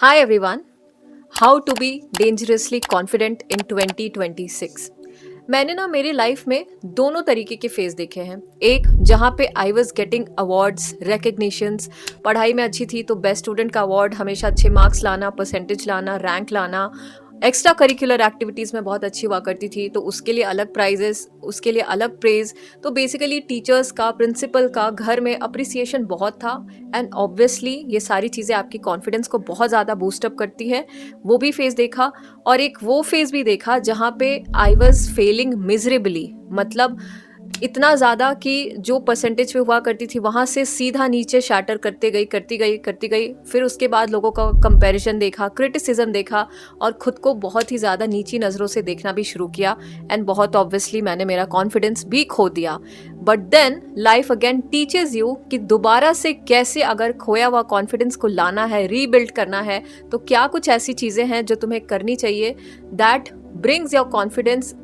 Hi everyone, how to be dangerously confident in 2026। मैंने ना मेरी लाइफ में दोनों तरीके के फेज देखे हैं। एक जहाँ पे I was getting awards recognitions, पढ़ाई में अच्छी थी तो बेस्ट स्टूडेंट का अवार्ड, हमेशा अच्छे मार्क्स लाना, परसेंटेज लाना, रैंक लाना। एक्स्ट्रा करिकुलर एक्टिविटीज़ में बहुत अच्छी हुआ करती थी तो उसके लिए अलग प्राइजेस, उसके लिए अलग प्रेज। तो बेसिकली टीचर्स का, प्रिंसिपल का, घर में अप्रिसिएशन बहुत था। एंड ऑब्वियसली ये सारी चीज़ें आपकी कॉन्फिडेंस को बहुत ज़्यादा बूस्टअप करती है। वो भी फेज़ देखा। और एक वो फेज़ भी देखा जहाँ पे आई वॉज फेलिंग मिजरेबली, मतलब इतना ज़्यादा कि जो परसेंटेज पे हुआ करती थी वहाँ से सीधा नीचे शैटर करती गई। फिर उसके बाद लोगों का कंपैरिजन देखा, क्रिटिसिज्म देखा और ख़ुद को बहुत ही ज़्यादा नीची नज़रों से देखना भी शुरू किया। एंड बहुत ऑब्वियसली मैंने मेरा कॉन्फिडेंस भी खो दिया। But then life again teaches you कि दोबारा से कैसे अगर खोया हुआ कॉन्फिडेंस को लाना है, रीबिल्ड करना है, तो क्या कुछ ऐसी चीज़ें हैं जो तुम्हें करनी चाहिए that brings your confidence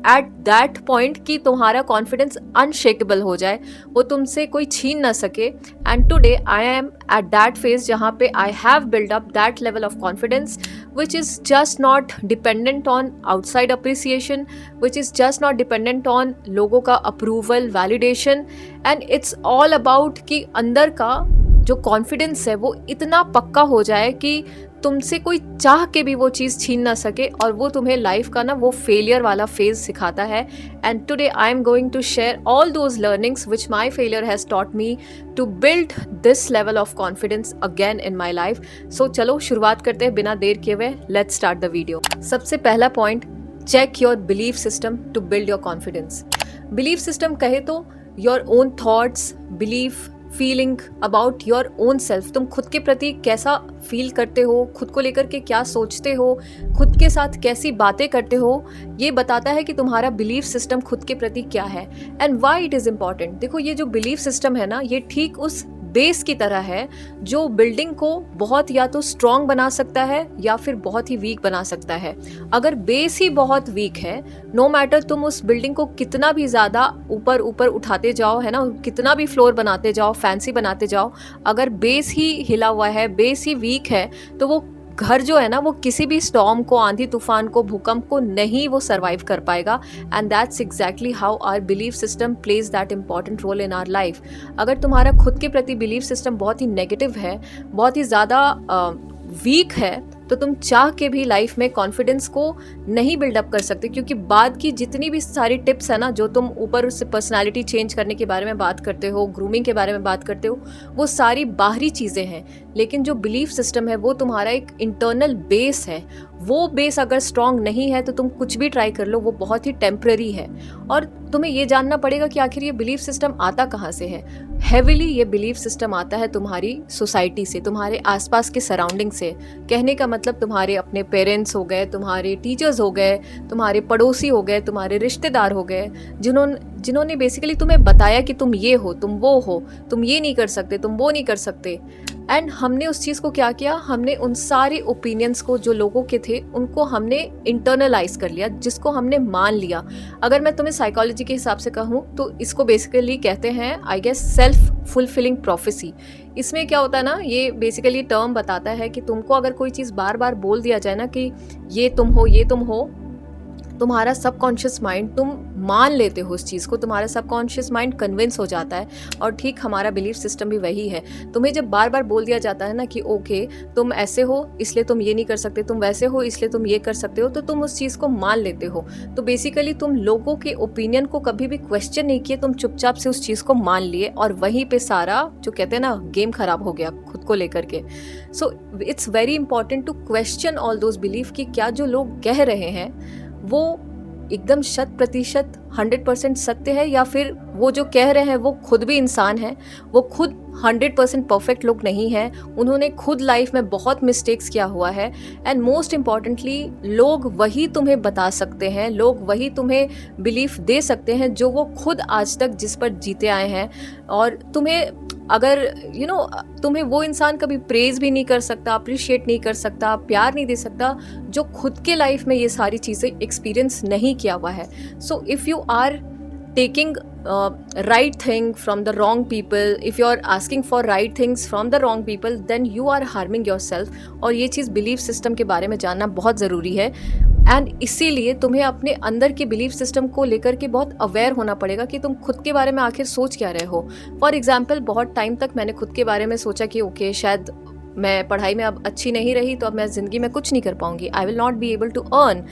at that point कि तुम्हारा कॉन्फिडेंस अनशेकेबल हो जाए, वो तुमसे कोई छीन ना सके। And today I am at that phase जहाँ पे I have build up that level of confidence which is just not dependent on outside appreciation, which is just not dependent on लोगों का approval, validation. And it's all about कि अंदर का जो confidence है वो इतना पक्का हो जाए कि तुमसे कोई चाह के भी वो चीज़ छीन ना सके और वो तुम्हें लाइफ का ना वो फेलियर वाला फेज सिखाता है। And today I am going to share all those learnings which my failure has taught me to build this level of confidence again in my life. सो चलो शुरुआत करते हैं बिना देर किए हुए। Let's start the video. सबसे पहला point, check your belief system to build your confidence. Belief system कहे तो your own thoughts, belief, feeling about your own self. तुम खुद के प्रति कैसा फील करते हो, खुद को लेकर के क्या सोचते हो, खुद के साथ कैसी बातें करते हो, ये बताता है कि तुम्हारा बिलीफ सिस्टम खुद के प्रति क्या है and why it is important. देखो ये जो बिलीफ सिस्टम है ना, ये ठीक उस बेस की तरह है जो बिल्डिंग को बहुत या तो स्ट्रॉन्ग बना सकता है या फिर बहुत ही वीक बना सकता है। अगर बेस ही बहुत वीक है, नो मैटर तुम उस बिल्डिंग को कितना भी ज़्यादा ऊपर ऊपर उठाते जाओ, है ना, कितना भी फ्लोर बनाते जाओ, फैंसी बनाते जाओ, अगर बेस ही हिला हुआ है, बेस ही वीक है, तो वो घर जो है ना वो किसी भी स्टॉर्म को, आंधी तूफान को, भूकंप को नहीं वो सरवाइव कर पाएगा। And that's exactly how our belief system plays that important role in our life. अगर तुम्हारा खुद के प्रति बिलीफ सिस्टम बहुत ही नेगेटिव है, बहुत ही ज़्यादा वीक है, तो तुम चाह के भी लाइफ में कॉन्फिडेंस को नहीं बिल्डअप कर सकते। क्योंकि बाद की जितनी भी सारी टिप्स है ना, जो तुम ऊपर उससे पर्सनालिटी चेंज करने के बारे में बात करते हो, ग्रूमिंग के बारे में बात करते हो, वो सारी बाहरी चीज़ें हैं। लेकिन जो बिलीफ सिस्टम है वो तुम्हारा एक इंटरनल बेस है। वो बेस अगर स्ट्रांग नहीं है तो तुम कुछ भी ट्राई कर लो, वो बहुत ही टेम्पररी है। और तुम्हें ये जानना पड़ेगा कि आखिर ये बिलीफ सिस्टम आता कहाँ से है। हेविली ये बिलीफ सिस्टम आता है तुम्हारी सोसाइटी से, तुम्हारे आसपास के सराउंडिंग से। कहने का मतलब तुम्हारे अपने पेरेंट्स हो गए, तुम्हारे टीचर्स हो गए, तुम्हारे पड़ोसी हो गए, तुम्हारे रिश्तेदार हो गए, जिन्होंने बेसिकली तुम्हें बताया कि तुम ये हो, तुम वो हो, तुम ये नहीं कर सकते, तुम वो नहीं कर सकते। एंड हमने उस चीज़ को क्या किया, हमने उन सारे ओपिनियंस को जो लोगों के थे उनको हमने इंटरनलाइज कर लिया, जिसको हमने मान लिया। अगर मैं तुम्हें साइकोलॉजी के हिसाब से कहूँ तो इसको बेसिकली कहते हैं, I guess, self fulfilling prophecy. इसमें क्या होता है ना, ये बेसिकली टर्म बताता है कि तुमको अगर कोई चीज़ बार बार बोल दिया जाए ना कि ये तुम हो, ये तुम हो, तुम्हारा सबकॉन्शियस माइंड, तुम मान लेते हो उस चीज़ को, तुम्हारा सबकॉन्शियस माइंड कन्विंस हो जाता है। और ठीक हमारा बिलीफ सिस्टम भी वही है। तुम्हें जब बार बार बोल दिया जाता है ना कि ओके तुम ऐसे हो इसलिए तुम ये नहीं कर सकते, तुम वैसे हो इसलिए तुम ये कर सकते हो, तो तुम उस चीज़ को मान लेते हो। तो बेसिकली तुम लोगों के ओपिनियन को कभी भी क्वेश्चन नहीं किए, तुम चुपचाप से उस चीज़ को मान लिए और वहीं पे सारा जो कहते हैं ना गेम खराब हो गया खुद को लेकर के। So it's very important to question all those belief कि क्या जो लोग कह रहे हैं वो एकदम 100% 100% सत्य है, या फिर वो जो कह रहे हैं वो खुद भी इंसान है, वो खुद 100% परफेक्ट लोग नहीं हैं, उन्होंने खुद लाइफ में बहुत मिस्टेक्स किया हुआ है। एंड मोस्ट इम्पॉर्टेंटली लोग वही तुम्हें बता सकते हैं, लोग वही तुम्हें बिलीफ दे सकते हैं जो वो खुद आज तक जिस पर जीते आए हैं। और तुम्हें अगर तुम्हें वो इंसान कभी प्रेज भी नहीं कर सकता, अप्रिशिएट नहीं कर सकता, प्यार नहीं दे सकता जो खुद के लाइफ में ये सारी चीज़ें एक्सपीरियंस नहीं किया हुआ है। So if you are taking right thing from the wrong people, if you are asking for right things from the wrong people, then you are harming yourself. और ये चीज़ बिलीफ सिस्टम के बारे में जानना बहुत ज़रूरी है। एंड इसीलिए तुम्हें अपने अंदर के बिलीफ सिस्टम को लेकर के बहुत अवेयर होना पड़ेगा कि तुम खुद के बारे में आखिर सोच क्या रहे हो। फॉर एग्जाम्पल, बहुत टाइम तक मैंने खुद के बारे में सोचा कि ओके, शायद मैं पढ़ाई में अब अच्छी नहीं रही तो अब मैं ज़िंदगी में कुछ नहीं कर पाऊंगी, I will not be able to earn.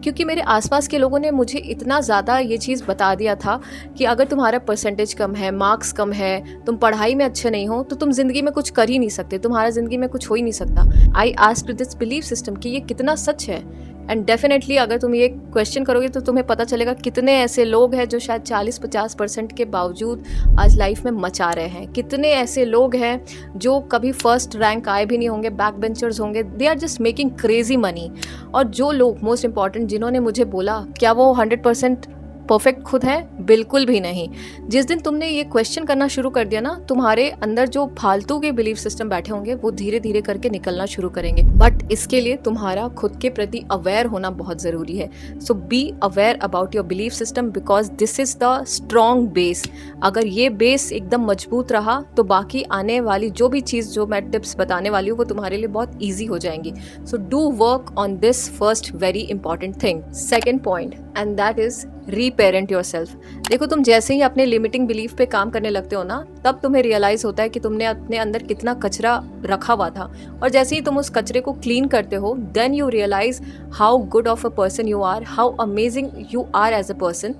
क्योंकि मेरे आसपास के लोगों ने मुझे इतना ज़्यादा ये चीज़ बता दिया था कि अगर तुम्हारा परसेंटेज कम है, मार्क्स कम है, तुम पढ़ाई में अच्छे नहीं हो, तो तुम ज़िंदगी में कुछ कर ही नहीं सकते, तुम्हारा ज़िंदगी में कुछ हो ही नहीं सकता। I asked this belief system कि ये कितना सच है। एंड डेफिनेटली अगर तुम ये क्वेश्चन करोगे तो तुम्हें पता चलेगा कितने ऐसे लोग हैं जो शायद 40-50% के बावजूद आज लाइफ में मचा रहे हैं। कितने ऐसे लोग हैं जो कभी फर्स्ट रैंक आए भी नहीं होंगे, बैक बेंचर्स होंगे, they are just making crazy money. और जो लोग मोस्ट इंपॉर्टेंट जिन्होंने मुझे बोला, क्या वो 100% परफेक्ट खुद है? बिल्कुल भी नहीं। जिस दिन तुमने ये क्वेश्चन करना शुरू कर दिया ना, तुम्हारे अंदर जो फालतू के बिलीफ सिस्टम बैठे होंगे वो धीरे धीरे करके निकलना शुरू करेंगे। बट इसके लिए तुम्हारा खुद के प्रति अवेयर होना बहुत ज़रूरी है। सो be aware about your belief system because this is the strong base. अगर ये बेस एकदम मजबूत रहा तो बाकी आने वाली जो भी चीज़ जो मैं टिप्स बताने वाली हूँ वो तुम्हारे लिए बहुत ईजी हो जाएंगी। So do work on this first very important thing. Second point, and that is रीपेरेंट your self. देखो, तुम जैसे ही अपने लिमिटिंग बिलीफ पे काम करने लगते हो ना, तब तुम्हें रियलाइज होता है कि तुमने अपने अंदर कितना कचरा रखा हुआ था। और जैसे ही तुम उस कचरे को क्लीन करते हो, then you realise how good of a person you are, how amazing you are as a person.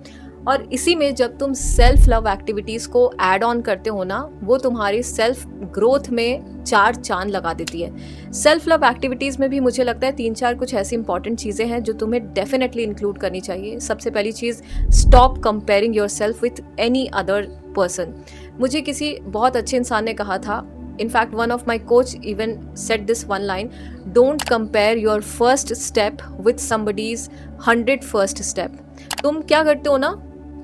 और इसी में जब तुम सेल्फ लव एक्टिविटीज़ को ऐड ऑन करते हो ना, वो तुम्हारी सेल्फ ग्रोथ में 4 चांद लगा देती है। सेल्फ लव एक्टिविटीज़ में भी मुझे लगता है 3-4 कुछ ऐसी इंपॉर्टेंट चीज़ें हैं जो तुम्हें डेफिनेटली इंक्लूड करनी चाहिए। सबसे पहली चीज़, stop comparing your self with any other person. मुझे किसी बहुत अच्छे इंसान ने कहा था, in fact one of my coach even said this one line, don't compare your first step with somebody's 101st step। तुम क्या करते हो ना,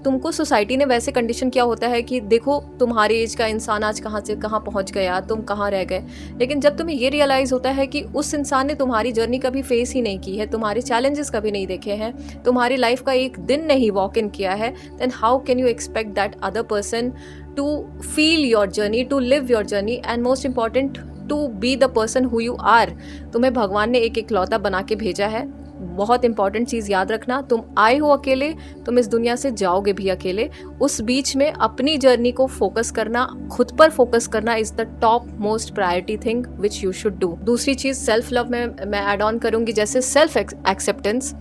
तुमको सोसाइटी ने वैसे कंडीशन किया होता है कि देखो तुम्हारे एज का इंसान आज कहाँ से कहाँ पहुँच गया, तुम कहाँ रह गए। लेकिन जब तुम्हें ये रियलाइज़ होता है कि उस इंसान ने तुम्हारी जर्नी कभी फेस ही नहीं की है, तुम्हारे चैलेंजेस कभी नहीं देखे हैं, तुम्हारी लाइफ का एक दिन नहीं वॉक इन किया है, then how can you expect that other person to feel your journey, to live your journey, and most important to be the person who you are. तुम्हें भगवान ने एक इकलौता बना के भेजा है। बहुत इंपॉर्टेंट चीज़ याद रखना, तुम आए हो अकेले, तुम इस दुनिया से जाओगे भी अकेले। उस बीच में अपनी जर्नी को फोकस करना, खुद पर फोकस करना is the top most priority thing which you should do. दूसरी चीज़ सेल्फ लव में मैं ऐड ऑन करूँगी, जैसे सेल्फ एक्सेप्टेंस।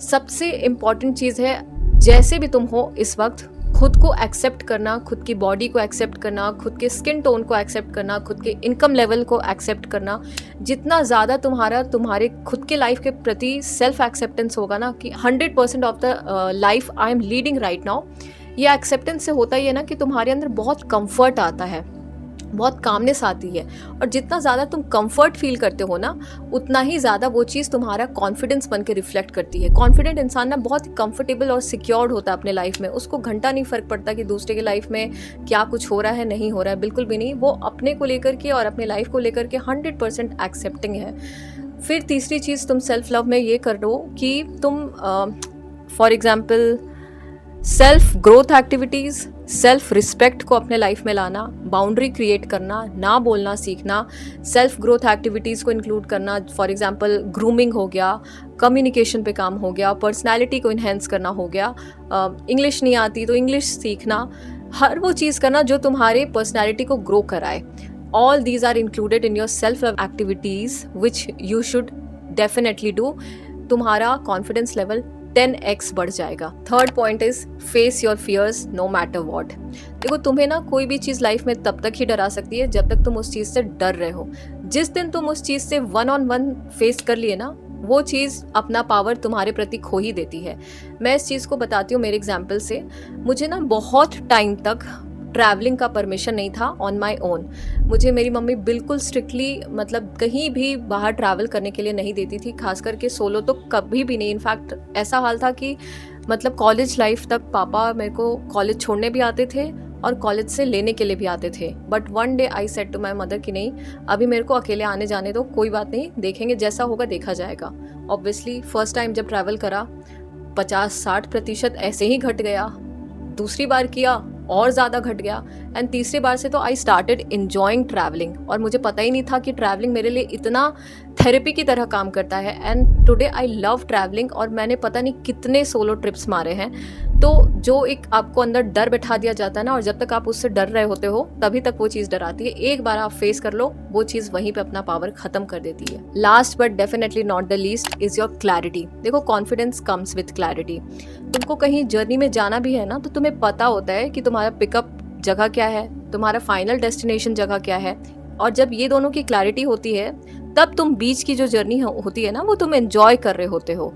सबसे इम्पॉर्टेंट चीज़ है, जैसे भी तुम हो इस वक्त, खुद को एक्सेप्ट करना, खुद की बॉडी को एक्सेप्ट करना, खुद के स्किन टोन को एक्सेप्ट करना, खुद के इनकम लेवल को एक्सेप्ट करना। जितना ज़्यादा तुम्हारे खुद के लाइफ के प्रति सेल्फ एक्सेप्टेंस होगा ना, कि 100% of the life I am leading right now, ये एक्सेप्टेंस से होता ही है ना कि तुम्हारे अंदर बहुत कंफर्ट आता है, बहुत कामनेस आती है। और जितना ज़्यादा तुम कंफर्ट फील करते हो ना, उतना ही ज़्यादा वो चीज़ तुम्हारा कॉन्फिडेंस बन के रिफ्लेक्ट करती है। कॉन्फिडेंट इंसान ना बहुत कंफर्टेबल और सिक्योर्ड होता है अपने लाइफ में। उसको घंटा नहीं फ़र्क पड़ता कि दूसरे की लाइफ में क्या कुछ हो रहा है, नहीं हो रहा है, बिल्कुल भी नहीं। वो अपने को लेकर के और अपने लाइफ को लेकर के 100% एक्सेप्टिंग है। फिर तीसरी चीज़ तुम सेल्फ लव में ये कर लो कि तुम for example self growth activities, self respect को अपने लाइफ में लाना, बाउंड्री क्रिएट करना, ना बोलना सीखना, सेल्फ ग्रोथ एक्टिविटीज़ को इंक्लूड करना। फॉर एग्जांपल ग्रूमिंग हो गया, कम्युनिकेशन पे काम हो गया, पर्सनालिटी को इन्हेंस करना हो गया, इंग्लिश नहीं आती तो इंग्लिश सीखना, हर वो चीज़ करना जो तुम्हारे पर्सनालिटी को ग्रो कराए। All these are included in your self love activities which you should definitely do. तुम्हारा कॉन्फिडेंस लेवल 10x बढ़ जाएगा। Third point is face your fears no matter what. देखो, तुम्हें ना कोई भी चीज़ लाइफ में तब तक ही डरा सकती है जब तक तुम उस चीज़ से डर रहे हो। जिस दिन तुम उस चीज़ से 1-on-1 फेस कर लिए ना, वो चीज़ अपना पावर तुम्हारे प्रति खो ही देती है। मैं इस चीज़ को बताती हूँ मेरे एग्जाम्पल से। मुझे ना बहुत टाइम तक ट्रैवलिंग का परमिशन नहीं था ऑन माई ओन। मुझे मेरी मम्मी बिल्कुल स्ट्रिक्टली, मतलब कहीं भी बाहर ट्रैवल करने के लिए नहीं देती थी, खास करके सोलो तो कभी भी नहीं। इनफैक्ट ऐसा हाल था कि मतलब कॉलेज लाइफ तक पापा मेरे को कॉलेज छोड़ने भी आते थे और कॉलेज से लेने के लिए भी आते थे। But one day I said to my mother कि नहीं, अभी मेरे को अकेले आने जाने दो, कोई बात नहीं, देखेंगे जैसा होगा देखा जाएगा। ऑब्वियसली फर्स्ट टाइम जब ट्रैवल करा 50-60% ऐसे ही घट गया। दूसरी बार किया और ज़्यादा घट गया एंड तीसरी बार से तो आई स्टार्टेड एन्जॉइंग ट्रैवलिंग और मुझे पता ही नहीं था कि ट्रैवलिंग मेरे लिए इतना थेरेपी की तरह काम करता है and today I love travelling और मैंने पता नहीं कितने सोलो ट्रिप्स मारे हैं। तो जो एक आपको अंदर डर बैठा दिया जाता है ना, और जब तक आप उससे डर रहे होते हो तभी तक वो चीज़ डराती है। एक बार आप फेस कर लो, वो चीज़ वहीं पे अपना पावर खत्म कर देती है। Last but definitely not the least is your clarity. देखो, कॉन्फिडेंस कम्स विथ क्लैरिटी। तुमको कहीं जर्नी में जाना भी है ना, तो तुम्हें पता होता है कि तुम्हारा पिकअप जगह क्या है, तुम्हारा फाइनल डेस्टिनेशन जगह क्या है। और जब ये दोनों की क्लैरिटी होती है तब तुम बीच की जो जर्नी होती है ना, वो तुम एंजॉय कर रहे होते हो।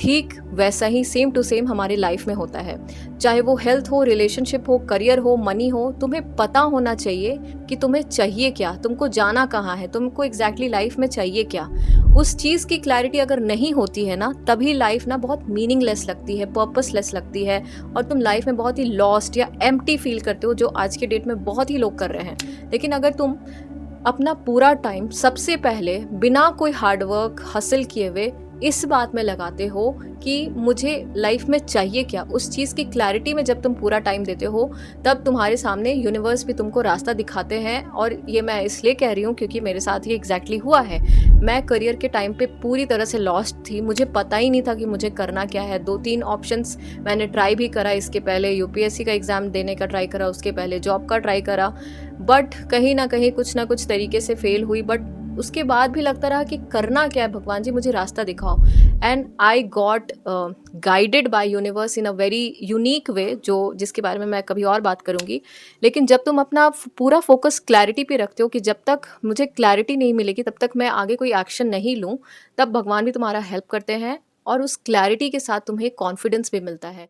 ठीक वैसा ही सेम टू सेम हमारी लाइफ में होता है। चाहे वो हेल्थ हो, रिलेशनशिप हो, करियर हो, मनी हो, तुम्हें पता होना चाहिए कि तुम्हें चाहिए क्या, तुमको जाना कहाँ है, तुमको एग्जैक्टली लाइफ में चाहिए क्या। उस चीज़ की क्लैरिटी अगर नहीं होती है ना, तभी लाइफ ना बहुत मीनिंगलेस लगती है, पर्पसलेस लगती है और तुम लाइफ में बहुत ही लॉस्ट या एम्प्टी फील करते हो, जो आज के डेट में बहुत ही लोग कर रहे हैं। लेकिन अगर तुम अपना पूरा टाइम सबसे पहले बिना कोई हार्डवर्क हासिल किए हुए इस बात में लगाते हो कि मुझे लाइफ में चाहिए क्या, उस चीज़ की क्लैरिटी में जब तुम पूरा टाइम देते हो, तब तुम्हारे सामने यूनिवर्स भी तुमको रास्ता दिखाते हैं। और ये मैं इसलिए कह रही हूँ क्योंकि मेरे साथ ये एग्जैक्टली हुआ है। मैं करियर के टाइम पे पूरी तरह से लॉस्ट थी, मुझे पता ही नहीं था कि मुझे करना क्या है। 2-3 ऑप्शंस मैंने ट्राई भी करा, इसके पहले यूपीएससी का एग्ज़ाम देने का ट्राई करा, उसके पहले जॉब का ट्राई करा, बट कहीं ना कहीं कुछ ना कुछ तरीके से फेल हुई। बट उसके बाद भी लगता रहा कि करना क्या है, भगवान जी मुझे रास्ता दिखाओ। And I got guided by universe in a very unique way, जो जिसके बारे में मैं कभी और बात करूंगी। लेकिन जब तुम अपना पूरा फोकस क्लैरिटी पे रखते हो कि जब तक मुझे क्लैरिटी नहीं मिलेगी तब तक मैं आगे कोई एक्शन नहीं लूँ, तब भगवान भी तुम्हारा हेल्प करते हैं और उस क्लैरिटी के साथ तुम्हें कॉन्फिडेंस भी मिलता है।